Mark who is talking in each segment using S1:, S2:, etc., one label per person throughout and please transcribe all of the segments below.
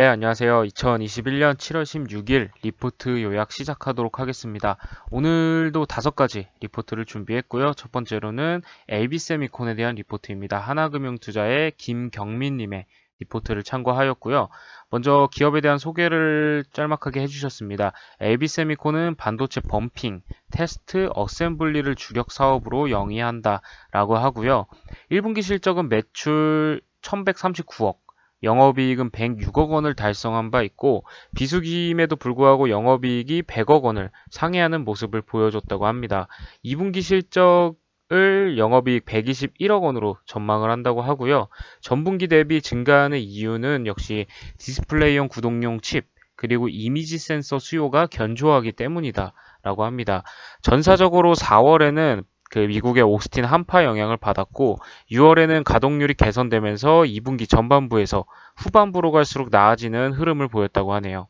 S1: 네, 안녕하세요. 2021년 7월 16일 리포트 요약 시작하도록 하겠습니다. 오늘도 5가지 리포트를 준비했고요. 첫 번째로는 LB세미콘에 대한 리포트입니다. 하나금융투자의 김경민님의 리포트를 참고하였고요. 먼저 기업에 대한 소개를 짤막하게 해주셨습니다. LB세미콘은 반도체 범핑, 테스트, 어셈블리를 주력 사업으로 영위한다 라고 하고요. 1분기 실적은 매출 1139억, 영업이익은 106억 원을 달성한 바 있고 비수기임에도 불구하고 영업이익이 100억 원을 상회하는 모습을 보여줬다고 합니다. 2분기 실적을 영업이익 121억 원으로 전망을 한다고 하고요. 전분기 대비 증가하는 이유는 역시 디스플레이용 구동용 칩 그리고 이미지 센서 수요가 견조하기 때문이다 라고 합니다. 전사적으로 4월에는 미국의 오스틴 한파 영향을 받았고 6월에는 가동률이 개선되면서 2분기 전반부에서 후반부로 갈수록 나아지는 흐름을 보였다고 하네요.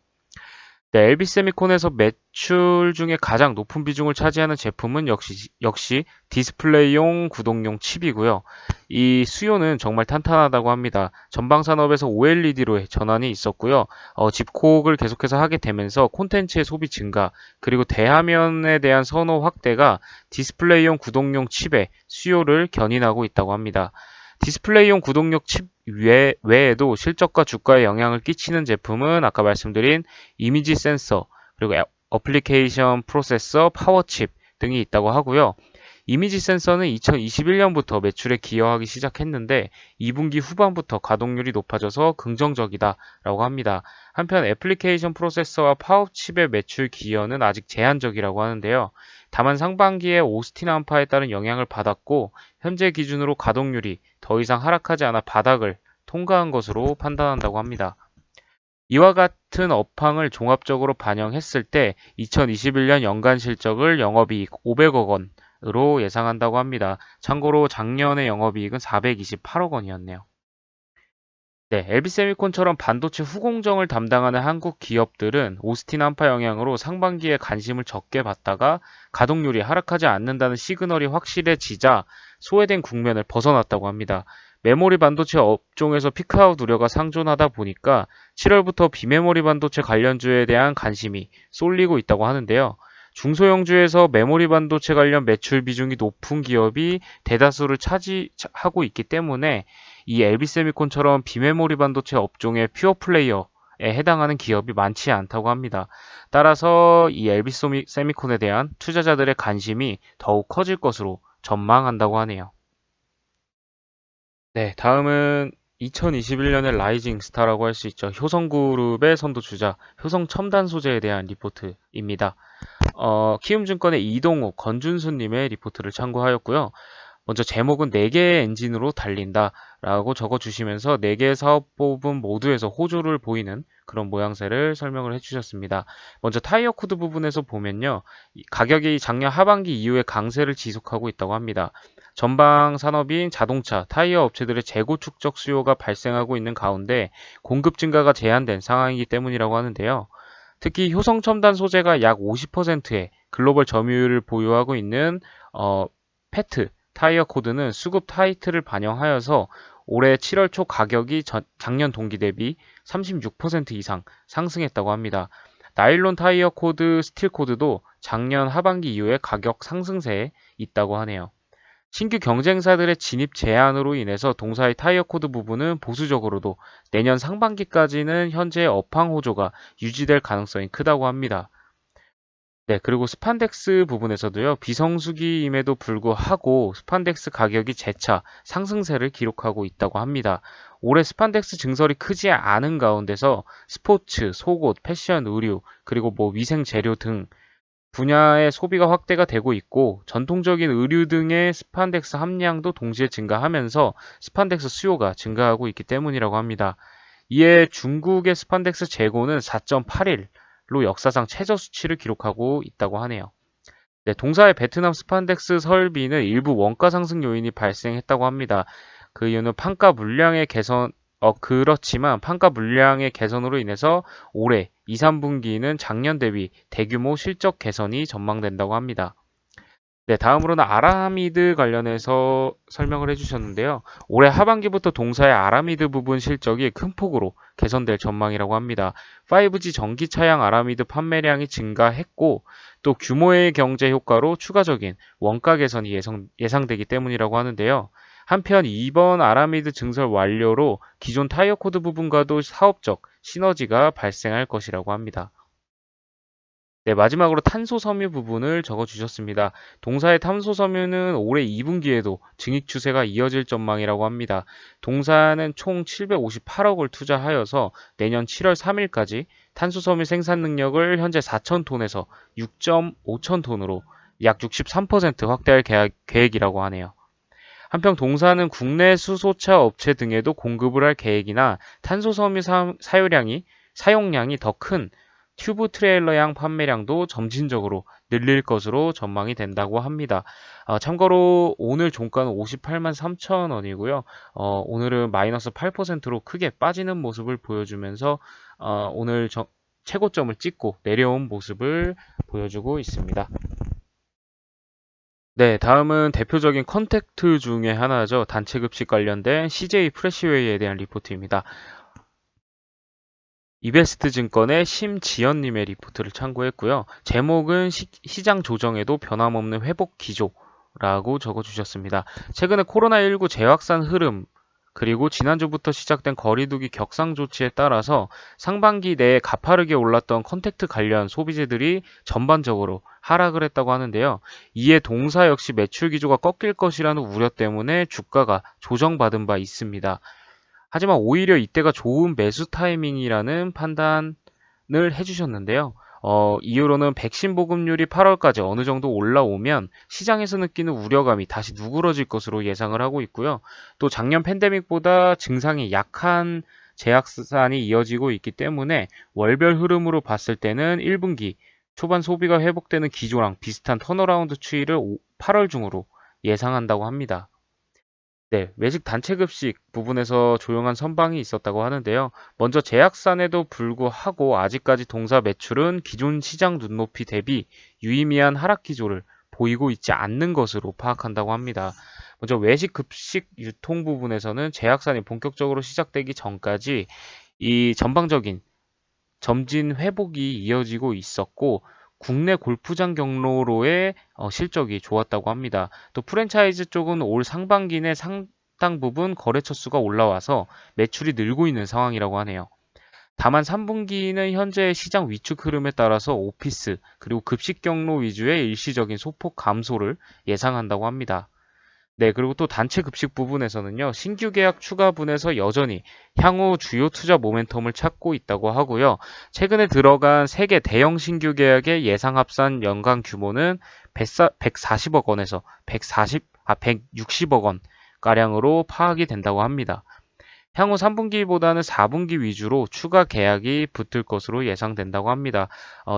S1: 네, LB세미콘에서 매출 중에 가장 높은 비중을 차지하는 제품은 역시 디스플레이용 구동용 칩이고요. 이 수요는 정말 탄탄하다고 합니다. 전방산업에서 OLED로 전환이 있었고요. 집콕을 계속해서 하게 되면서 콘텐츠의 소비 증가, 그리고 대화면에 대한 선호 확대가 디스플레이용 구동용 칩의 수요를 견인하고 있다고 합니다. 디스플레이용 구동용 칩 외에도 실적과 주가에 영향을 끼치는 제품은 아까 말씀드린 이미지 센서, 그리고 어플리케이션 프로세서, 파워칩 등이 있다고 하고요. 이미지 센서는 2021년부터 매출에 기여하기 시작했는데 2분기 후반부터 가동률이 높아져서 긍정적이다라고 합니다. 한편 애플리케이션 프로세서와 파워칩의 매출 기여는 아직 제한적이라고 하는데요. 다만 상반기에 오스틴 한파에 따른 영향을 받았고 현재 기준으로 가동률이 더 이상 하락하지 않아 바닥을 통과한 것으로 판단한다고 합니다. 이와 같은 업황을 종합적으로 반영했을 때 2021년 연간 실적을 영업이익 500억 원으로 예상한다고 합니다. 참고로 작년의 영업이익은 428억 원이었네요. 네, LB세미콘처럼 반도체 후공정을 담당하는 한국 기업들은 오스틴 한파 영향으로 상반기에 관심을 적게 받다가 가동률이 하락하지 않는다는 시그널이 확실해지자 소외된 국면을 벗어났다고 합니다. 메모리 반도체 업종에서 피크아웃 우려가 상존하다 보니까 7월부터 비메모리 반도체 관련주에 대한 관심이 쏠리고 있다고 하는데요. 중소형주에서 메모리 반도체 관련 매출 비중이 높은 기업이 대다수를 차지하고 있기 때문에 이 LB세미콘처럼 비메모리 반도체 업종의 퓨어 플레이어에 해당하는 기업이 많지 않다고 합니다. 따라서 이 LB세미콘에 대한 투자자들의 관심이 더욱 커질 것으로 전망한다고 하네요. 네, 다음은 2021년의 라이징 스타라고 할 수 있죠. 효성그룹의 선두주자, 효성첨단 소재에 대한 리포트입니다. 키움증권의 이동욱, 건준수님의 리포트를 참고하였고요. 먼저 제목은 4개의 엔진으로 달린다라고 적어주시면서 4개의 사업부분 모두에서 호조를 보이는 그런 모양새를 설명을 해주셨습니다. 먼저 타이어 코드 부분에서 보면요. 가격이 작년 하반기 이후에 강세를 지속하고 있다고 합니다. 전방 산업인 자동차, 타이어 업체들의 재고 축적 수요가 발생하고 있는 가운데 공급 증가가 제한된 상황이기 때문이라고 하는데요. 특히 효성 첨단 소재가 약 50%의 글로벌 점유율을 보유하고 있는 페트 타이어 코드는 수급 타이트를 반영하여서 올해 7월 초 가격이 작년 동기 대비 36% 이상 상승했다고 합니다. 나일론 타이어 코드, 스틸 코드도 작년 하반기 이후에 가격 상승세에 있다고 하네요. 신규 경쟁사들의 진입 제한으로 인해서 동사의 타이어 코드 부분은 보수적으로도 내년 상반기까지는 현재의 업황 호조가 유지될 가능성이 크다고 합니다. 네, 그리고 스판덱스 부분에서도요, 비성수기임에도 불구하고 스판덱스 가격이 재차 상승세를 기록하고 있다고 합니다. 올해 스판덱스 증설이 크지 않은 가운데서 스포츠, 속옷, 패션, 의류, 그리고 위생 재료 등 분야의 소비가 확대가 되고 있고 전통적인 의류 등의 스판덱스 함량도 동시에 증가하면서 스판덱스 수요가 증가하고 있기 때문이라고 합니다. 이에 중국의 스판덱스 재고는 4.8일로 역사상 최저 수치를 기록하고 있다고 하네요. 네, 동사의 베트남 스판덱스 설비는 일부 원가 상승 요인이 발생했다고 합니다. 그 이유는 판가 물량의 개선, 그렇지만 판가 물량의 개선으로 인해서 올해 2, 3분기는 작년 대비 대규모 실적 개선이 전망된다고 합니다. 네, 다음으로는 아라미드 관련해서 설명을 해주셨는데요. 올해 하반기부터 동사의 아라미드 부분 실적이 큰 폭으로 개선될 전망이라고 합니다. 5G 전기 차량 아라미드 판매량이 증가했고, 또 규모의 경제 효과로 추가적인 원가 개선이 예상되기 때문이라고 하는데요. 한편 이번 아라미드 증설 완료로 기존 타이어 코드 부분과도 사업적 시너지가 발생할 것이라고 합니다. 네, 마지막으로 탄소 섬유 부분을 적어 주셨습니다. 동사의 탄소 섬유는 올해 2분기에도 증액 추세가 이어질 전망이라고 합니다. 동사는 총 758억을 투자하여서 내년 7월 3일까지 탄소 섬유 생산 능력을 현재 4,000톤에서 6.5천 톤으로 약 63% 확대할 계획이라고 하네요. 한편 동사는 국내 수소차 업체 등에도 공급을 할 계획이나 탄소 섬유 사용량이 더 큰 튜브 트레일러양 판매량도 점진적으로 늘릴 것으로 전망이 된다고 합니다. 참고로 오늘 종가는 58만 3천 원이고요. 오늘은 마이너스 8%로 크게 빠지는 모습을 보여주면서 오늘 최고점을 찍고 내려온 모습을 보여주고 있습니다. 네, 다음은 대표적인 컨택트 중에 하나죠. 단체 급식 관련된 CJ 프레시웨이에 대한 리포트입니다. 이베스트 증권의 심지연님의 리포트를 참고했고요. 제목은 시장 조정에도 변함없는 회복 기조라고 적어주셨습니다. 최근에 코로나19 재확산 흐름, 그리고 지난주부터 시작된 거리두기 격상 조치에 따라서 상반기 내에 가파르게 올랐던 컨택트 관련 소비재들이 전반적으로 하락을 했다고 하는데요. 이에 동사 역시 매출 기조가 꺾일 것이라는 우려 때문에 주가가 조정받은 바 있습니다. 하지만 오히려 이때가 좋은 매수 타이밍이라는 판단을 해주셨는데요. 이후로는 백신 보급률이 8월까지 어느 정도 올라오면 시장에서 느끼는 우려감이 다시 누그러질 것으로 예상을 하고 있고요. 또 작년 팬데믹보다 증상이 약한 재확산이 이어지고 있기 때문에 월별 흐름으로 봤을 때는 1분기 초반 소비가 회복되는 기조랑 비슷한 턴어라운드 추이를 8월 중으로 예상한다고 합니다. 네, 외식 단체 급식 부분에서 조용한 선방이 있었다고 하는데요. 먼저 재확산에도 불구하고 아직까지 동사 매출은 기존 시장 눈높이 대비 유의미한 하락 기조를 보이고 있지 않는 것으로 파악한다고 합니다. 먼저 외식 급식 유통 부분에서는 재확산이 본격적으로 시작되기 전까지 이 전방적인 점진 회복이 이어지고 있었고, 국내 골프장 경로로의 실적이 좋았다고 합니다. 또 프랜차이즈 쪽은 올 상반기 내 상당 부분 거래처 수가 올라와서 매출이 늘고 있는 상황이라고 하네요. 다만 3분기는 현재 시장 위축 흐름에 따라서 오피스 그리고 급식 경로 위주의 일시적인 소폭 감소를 예상한다고 합니다. 네, 그리고 또 단체 급식 부분에서는요, 신규 계약 추가분에서 여전히 향후 주요 투자 모멘텀을 찾고 있다고 하고요. 최근에 들어간 세계 대형 신규 계약의 예상 합산 연간 규모는 140억 원에서 160억 원 가량으로 파악이 된다고 합니다. 향후 3분기보다는 4분기 위주로 추가 계약이 붙을 것으로 예상된다고 합니다.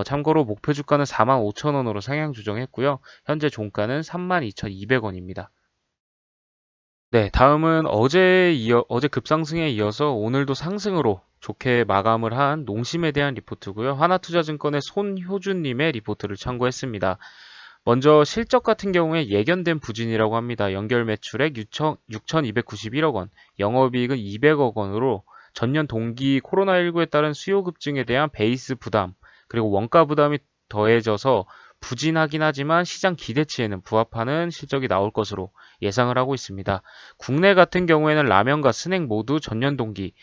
S1: 참고로 목표 주가는 4만 5천 원으로 상향 조정했고요. 현재 종가는 3만 2,200원입니다. 네, 다음은 어제 급상승에 이어서 오늘도 상승으로 좋게 마감을 한 농심에 대한 리포트고요. 하나투자증권의 손효준님의 리포트를 참고했습니다. 먼저 실적 같은 경우에 예견된 부진이라고 합니다. 연결 매출액 6,291억 원, 영업이익은 200억 원으로 전년 동기 코로나19에 따른 수요 급증에 대한 베이스 부담, 그리고 원가 부담이 더해져서 부진하긴 하지만 시장 기대치에는 부합하는 실적이 나올 것으로 예상을 하고 있습니다. 국내 같은 경우에는 라면과 스낵 모두 전년 동기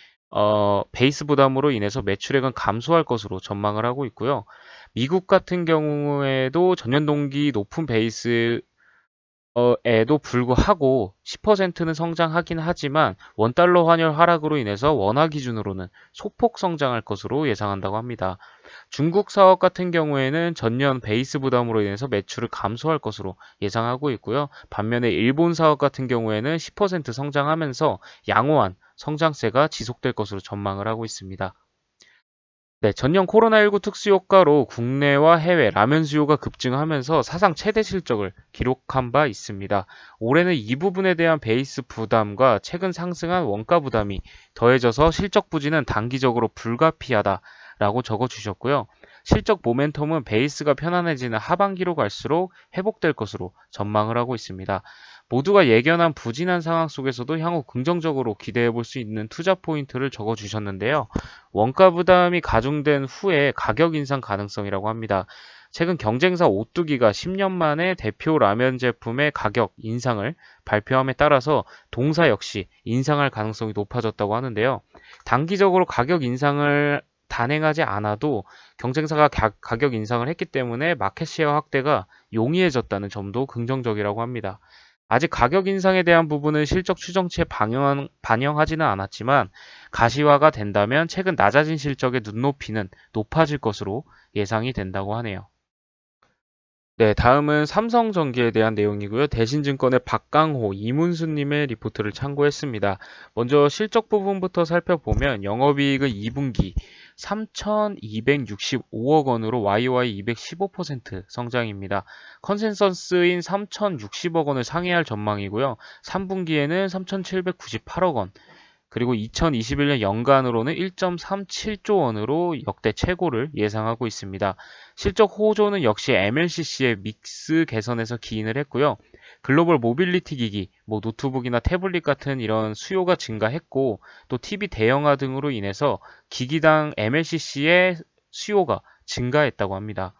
S1: 베이스 부담으로 인해서 매출액은 감소할 것으로 전망을 하고 있고요. 미국 같은 경우에도 전년 동기 높은 베이스 에도 불구하고 10%는 성장하긴 하지만 원달러 환율 하락으로 인해서 원화 기준으로는 소폭 성장할 것으로 예상한다고 합니다. 중국 사업 같은 경우에는 전년 베이스 부담으로 인해서 매출을 감소할 것으로 예상하고 있고요. 반면에 일본 사업 같은 경우에는 10% 성장하면서 양호한 성장세가 지속될 것으로 전망을 하고 있습니다. 네, 전년 코로나19 특수 효과로 국내와 해외 라면 수요가 급증하면서 사상 최대 실적을 기록한 바 있습니다. 올해는 이 부분에 대한 베이스 부담과 최근 상승한 원가 부담이 더해져서 실적 부진은 단기적으로 불가피하다라고 적어주셨고요. 실적 모멘텀은 베이스가 편안해지는 하반기로 갈수록 회복될 것으로 전망을 하고 있습니다. 모두가 예견한 부진한 상황 속에서도 향후 긍정적으로 기대해 볼 수 있는 투자 포인트를 적어 주셨는데요. 원가 부담이 가중된 후에 가격 인상 가능성이라고 합니다. 최근 경쟁사 오뚜기가 10년 만에 대표 라면 제품의 가격 인상을 발표함에 따라서 동사 역시 인상할 가능성이 높아졌다고 하는데요. 단기적으로 가격 인상을 단행하지 않아도 경쟁사가 가격 인상을 했기 때문에 마켓시ェ어 확대가 용이해졌다는 점도 긍정적이라고 합니다. 아직 가격 인상에 대한 부분은 실적 추정치에 반영하지는 않았지만 가시화가 된다면 최근 낮아진 실적의 눈높이는 높아질 것으로 예상이 된다고 하네요. 네, 다음은 삼성전기에 대한 내용이고요. 대신증권의 박강호, 이문수님의 리포트를 참고했습니다. 먼저 실적 부분부터 살펴보면 영업이익은 2분기 3,265억 원으로 YOY 215% 성장입니다. 컨센서스인 3,060억 원을 상회할 전망이고요. 3분기에는 3,798억 원, 그리고 2021년 연간으로는 1.37조 원으로 역대 최고를 예상하고 있습니다. 실적 호조는 역시 MLCC의 믹스 개선에서 기인을 했고요. 글로벌 모빌리티 기기, 노트북이나 태블릿 같은 이런 수요가 증가했고, 또 TV 대형화 등으로 인해서 기기당 MLCC의 수요가 증가했다고 합니다.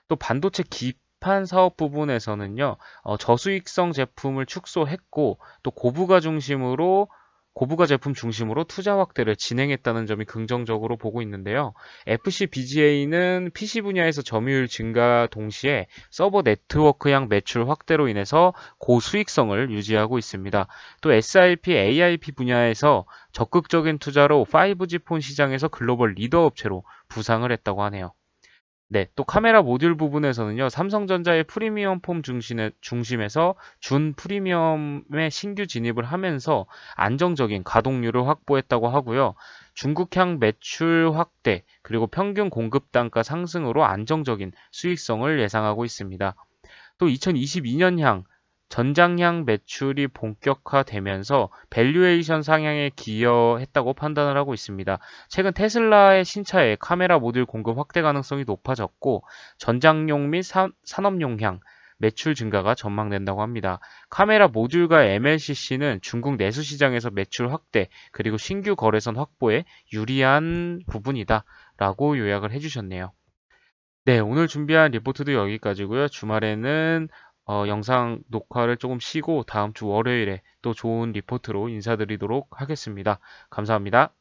S1: 또 반도체 기판 사업 부분에서는요, 저수익성 제품을 축소했고, 또 고부가 제품 중심으로 투자 확대를 진행했다는 점이 긍정적으로 보고 있는데요. FC BGA는 PC 분야에서 점유율 증가 동시에 서버 네트워크향 매출 확대로 인해서 고수익성을 유지하고 있습니다. 또 SIP, AIP 분야에서 적극적인 투자로 5G 폰 시장에서 글로벌 리더 업체로 부상을 했다고 하네요. 네, 또 카메라 모듈 부분에서는요, 삼성전자의 프리미엄 폼 중심에서 준 프리미엄에 신규 진입을 하면서 안정적인 가동률을 확보했다고 하고요. 중국향 매출 확대, 그리고 평균 공급 단가 상승으로 안정적인 수익성을 예상하고 있습니다. 또 2022년향 전장향 매출이 본격화되면서 밸류에이션 상향에 기여했다고 판단을 하고 있습니다. 최근 테슬라의 신차에 카메라 모듈 공급 확대 가능성이 높아졌고 전장용 및 산업용향 매출 증가가 전망된다고 합니다. 카메라 모듈과 MLCC는 중국 내수 시장에서 매출 확대 그리고 신규 거래선 확보에 유리한 부분이다 라고 요약을 해주셨네요. 네, 오늘 준비한 리포트도 여기까지고요. 주말에는 영상 녹화를 조금 쉬고 다음 주 월요일에 또 좋은 리포트로 인사드리도록 하겠습니다. 감사합니다.